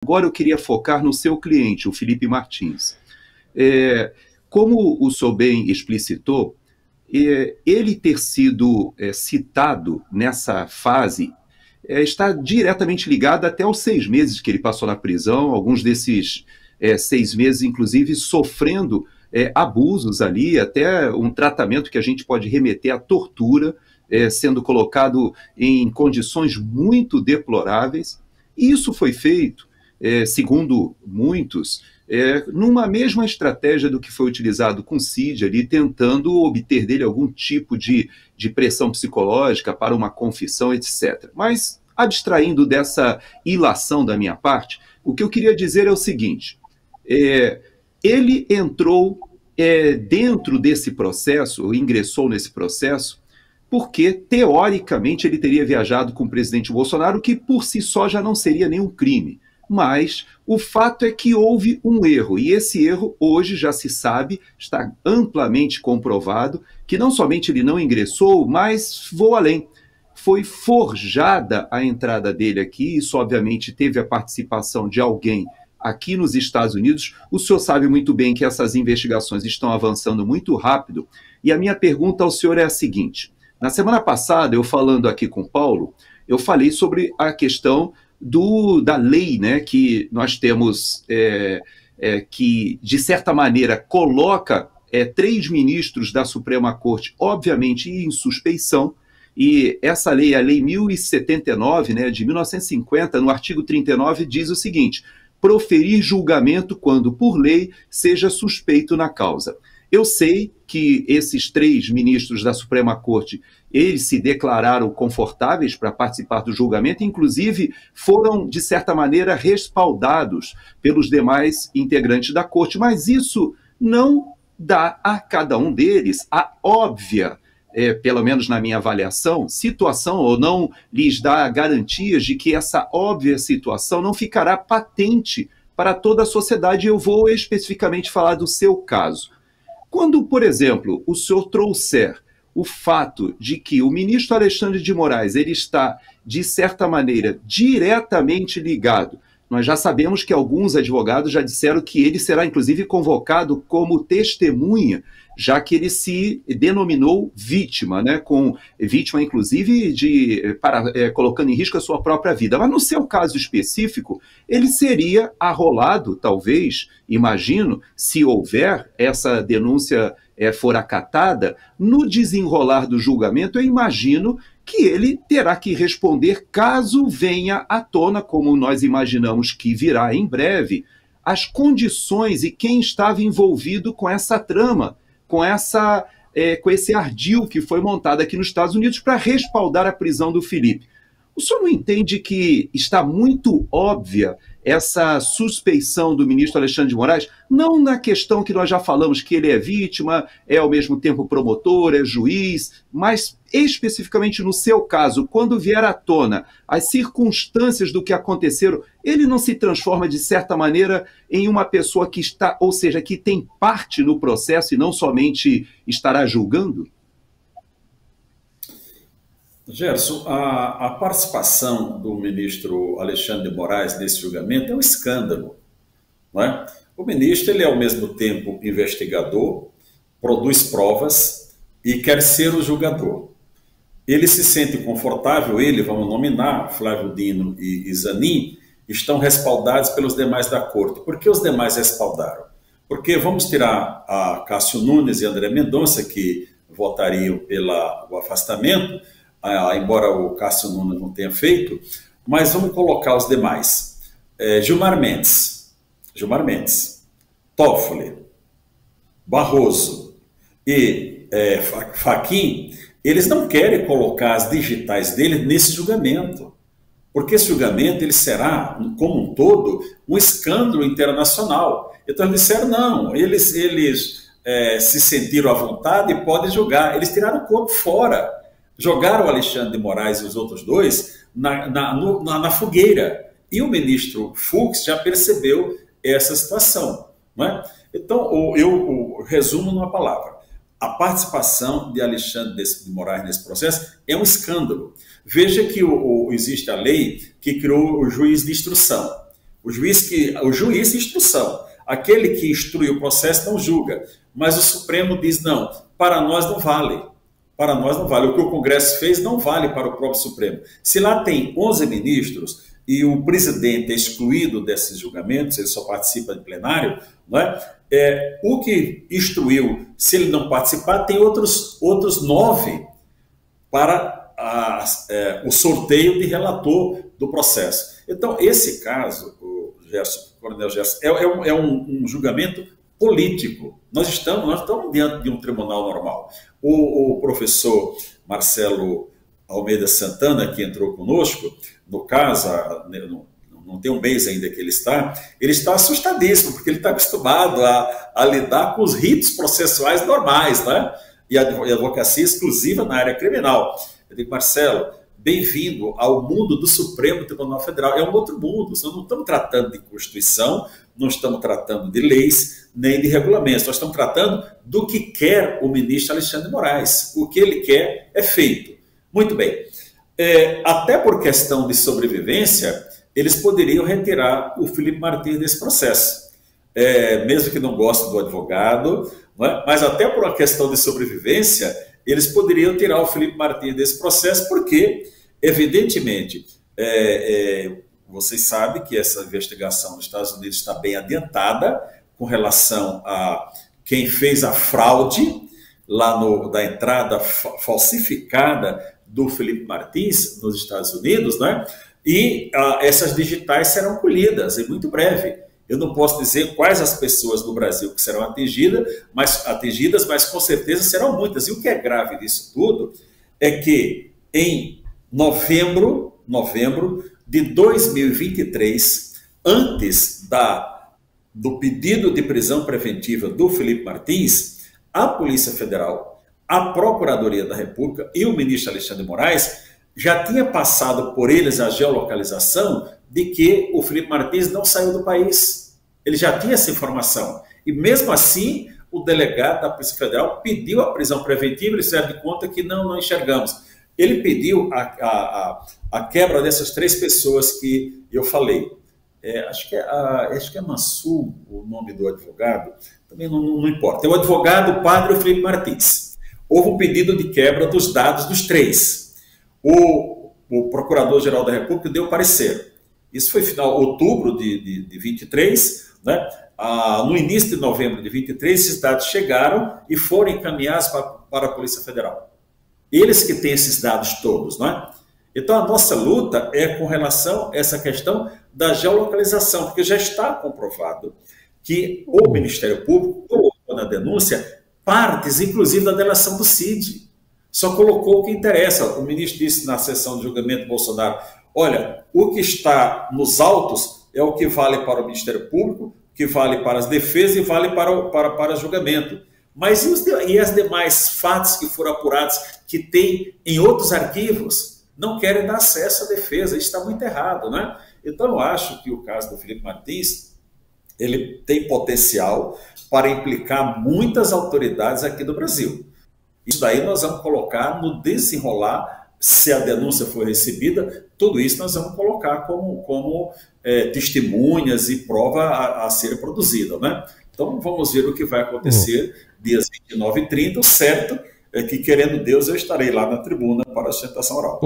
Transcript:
Agora eu queria focar no seu cliente, o Felipe Martins. Como o senhor bem explicitou, ele ter sido citado nessa fase está diretamente ligado até aos 6 meses que ele passou na prisão, alguns desses 6 meses, inclusive, sofrendo abusos ali, até um tratamento que a gente pode remeter à tortura, sendo colocado em condições muito deploráveis. E isso foi feito, segundo muitos, numa mesma estratégia do que foi utilizado com Cid ali, tentando obter dele algum tipo de pressão psicológica para uma confissão, etc. Mas, abstraindo dessa ilação da minha parte, o que eu queria dizer é o seguinte: ele entrou dentro desse processo, ou ingressou nesse processo, porque, teoricamente, ele teria viajado com o presidente Bolsonaro, que por si só já não seria nenhum crime. Mas o fato é que houve um erro, e esse erro hoje já se sabe, está amplamente comprovado, que não somente ele não ingressou, mas vou além. Foi forjada a entrada dele aqui, isso obviamente teve a participação de alguém aqui nos Estados Unidos. O senhor sabe muito bem que essas investigações estão avançando muito rápido, e a minha pergunta ao senhor é a seguinte: na semana passada, eu falando aqui com o Paulo, eu falei sobre a questão da lei, né, que nós temos, que, de certa maneira, coloca 3 ministros da Suprema Corte, obviamente, em suspeição, e essa lei, a Lei 1079, né, de 1950, no artigo 39, diz o seguinte: proferir julgamento quando, por lei, seja suspeito na causa. Eu sei que esses 3 ministros da Suprema Corte, eles se declararam confortáveis para participar do julgamento, inclusive foram, de certa maneira, respaldados pelos demais integrantes da Corte, mas isso não dá a cada um deles a óbvia, pelo menos na minha avaliação, situação, ou não lhes dá garantias de que essa óbvia situação não ficará patente para toda a sociedade. Eu vou especificamente falar do seu caso. Quando, por exemplo, o senhor trouxer o fato de que o ministro Alexandre de Moraes ele está, de certa maneira, diretamente ligado, nós já sabemos que alguns advogados já disseram que ele será, inclusive, convocado como testemunha, já que ele se denominou vítima, né, com vítima, inclusive, colocando em risco a sua própria vida. Mas, no seu caso específico, ele seria arrolado, talvez, imagino, se houver essa denúncia for acatada, no desenrolar do julgamento, eu imagino que ele terá que responder, caso venha à tona, como nós imaginamos que virá em breve, as condições e quem estava envolvido com essa trama, com esse ardil que foi montado aqui nos Estados Unidos para respaldar a prisão do Felipe. O senhor não entende que está muito óbvia essa suspeição do ministro Alexandre de Moraes, não na questão que nós já falamos, que ele é vítima, é ao mesmo tempo promotor, é juiz, mas especificamente no seu caso, quando vier à tona as circunstâncias do que aconteceram, ele não se transforma, de certa maneira, em uma pessoa que está, ou seja, que tem parte no processo e não somente estará julgando? Gerson, a participação do ministro Alexandre de Moraes nesse julgamento é um escândalo, não é? O ministro ele é ao mesmo tempo investigador, produz provas e quer ser o julgador. Ele se sente confortável, vamos nominar, Flávio Dino e Zanin, estão respaldados pelos demais da corte. Por que os demais respaldaram? Porque vamos tirar a Cássio Nunes e André Mendonça, que votariam pelo afastamento, embora o Cássio Nunes não tenha feito, mas vamos colocar os demais. Gilmar Mendes, Toffoli, Barroso e Fachin, eles não querem colocar as digitais dele nesse julgamento, porque esse julgamento ele será, como um todo, um escândalo internacional. Então eles disseram não, eles se sentiram à vontade e podem julgar. Eles tiraram o corpo fora. Jogaram o Alexandre de Moraes e os outros dois na fogueira. E o ministro Fux já percebeu essa situação, não é? Então, eu resumo numa palavra. A participação de Alexandre de Moraes nesse processo é um escândalo. Veja que existe a lei que criou o juiz de instrução. O juiz de instrução, aquele que instrui o processo não julga, mas o Supremo diz não, para nós não vale. Para nós não vale. O que o Congresso fez não vale para o próprio Supremo. Se lá tem 11 ministros e o presidente é excluído desses julgamentos, ele só participa de plenário, não é? O que instruiu, se ele não participar, tem outros 9 para o sorteio de relator do processo. Então, esse caso, o Coronel Gerson, é um julgamento político. Nós estamos diante de um tribunal normal. O professor Marcelo Almeida Santana, que entrou conosco, no caso, não tem um mês ainda que ele está assustadíssimo, porque ele está acostumado a lidar com os ritos processuais normais, né? E a advocacia exclusiva na área criminal. Eu digo, Marcelo, bem-vindo ao mundo do Supremo Tribunal Federal. É um outro mundo. Nós não estamos tratando de Constituição, não estamos tratando de leis, nem de regulamentos. Nós estamos tratando do que quer o ministro Alexandre de Moraes. O que ele quer é feito. Muito bem. Até por questão de sobrevivência, eles poderiam retirar o Felipe Martins desse processo. Mesmo que não gostem do advogado, não é? Mas até por uma questão de sobrevivência, eles poderiam tirar o Felipe Martins desse processo, porque, evidentemente, vocês sabem que essa investigação nos Estados Unidos está bem adiantada com relação a quem fez a fraude lá da entrada falsificada do Felipe Martins nos Estados Unidos, né? E essas digitais serão colhidas em muito breve. Eu não posso dizer quais as pessoas no Brasil que serão atingidas, mas com certeza serão muitas. E o que é grave disso tudo é que em novembro de 2023, antes do pedido de prisão preventiva do Felipe Martins, a Polícia Federal, a Procuradoria da República e o ministro Alexandre de Moraes já tinha passado por eles a geolocalização de que o Felipe Martins não saiu do país. Ele já tinha essa informação. E mesmo assim, o delegado da Polícia Federal pediu a prisão preventiva, eles fizeram de conta que não enxergamos. Ele pediu a quebra dessas 3 pessoas que eu falei. Acho que é Mansur o nome do advogado, também não importa. É o advogado, o padre Felipe Martins. Houve um pedido de quebra dos dados dos 3. O Procurador-Geral da República deu parecer. Isso foi final de outubro de 23, né? No início de novembro de 23, esses dados chegaram e foram encaminhados para a Polícia Federal. Eles que têm esses dados todos, né? Então, a nossa luta é com relação a essa questão da geolocalização, porque já está comprovado que o Ministério Público colocou na denúncia partes, inclusive, da delação do Cid. Só colocou o que interessa. O ministro disse na sessão de julgamento do Bolsonaro, olha, o que está nos autos é o que vale para o Ministério Público, que vale para as defesas e vale para julgamento. Mas e as demais fatos que foram apurados, que tem em outros arquivos, não querem dar acesso à defesa? Isso está muito errado, né? Então, eu acho que o caso do Felipe Martins, ele tem potencial para implicar muitas autoridades aqui do Brasil. Isso daí nós vamos colocar no desenrolar, se a denúncia for recebida, tudo isso nós vamos colocar como testemunhas e prova a ser produzida, né? Então, vamos ver o que vai acontecer dias 29 e 30. O certo é que, querendo Deus, eu estarei lá na tribuna para a sustentação oral.